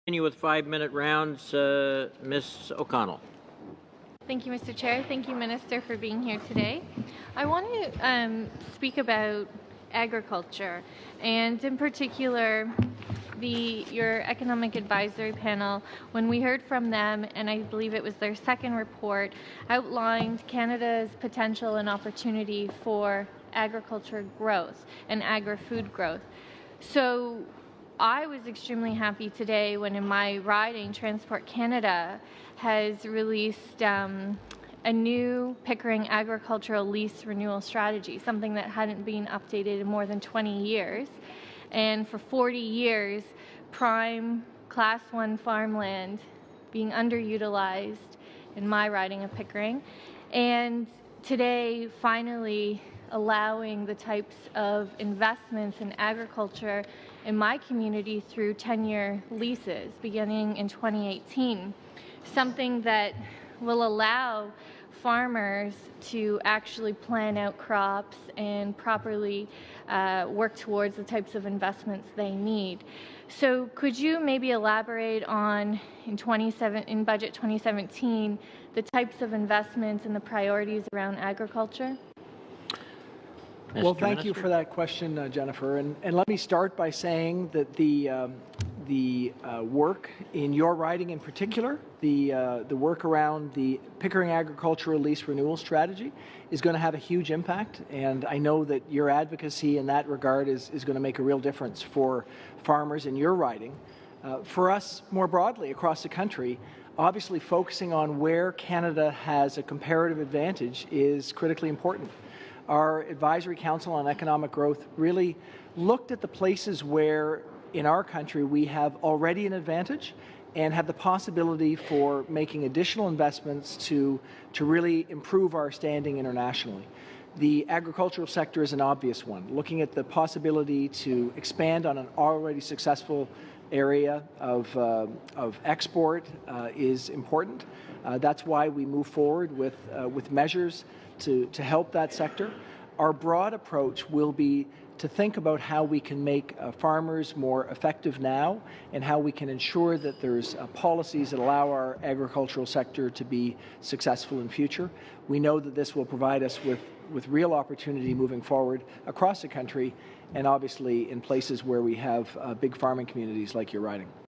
Continue with 5-minute rounds. Ms. O'Connell. Thank you, Mr. Chair. Thank you, Minister, for being here today. I want to speak about agriculture, and in particular, your economic advisory panel. When we heard from them, and I believe it was their second report, outlined Canada's potential and opportunity for agriculture growth and agri-food growth. So I was extremely happy today when in my riding, Transport Canada has released a new Pickering agricultural lease renewal strategy, something that hadn't been updated in more than 20 years. And for 40 years, prime Class 1 farmland being underutilized in my riding of Pickering. And today, finally allowing the types of investments in agriculture in my community through 10-year leases beginning in 2018, something that will allow farmers to actually plan out crops and properly work towards the types of investments they need. So could you maybe elaborate on, in Budget 2017, the types of investments and the priorities around agriculture? Well, thank you for that question, Jennifer. And let me start by saying that the work in your riding in particular, the work around the Pickering Agricultural Lease Renewal Strategy is going to have a huge impact. And I know that your advocacy in that regard is going to make a real difference for farmers in your riding. For us, more broadly across the country, obviously focusing on where Canada has a comparative advantage is critically important. Our Advisory Council on Economic Growth really looked at the places where in our country we have already an advantage and have the possibility for making additional investments to really improve our standing internationally. The agricultural sector is an obvious one, looking at the possibility to expand on an already successful area of export is important. That's why we move forward with measures to help that sector. Our broad approach will be to think about how we can make farmers more effective now and how we can ensure that there's policies that allow our agricultural sector to be successful in future. We know that this will provide us with real opportunity moving forward across the country and obviously in places where we have big farming communities like your riding.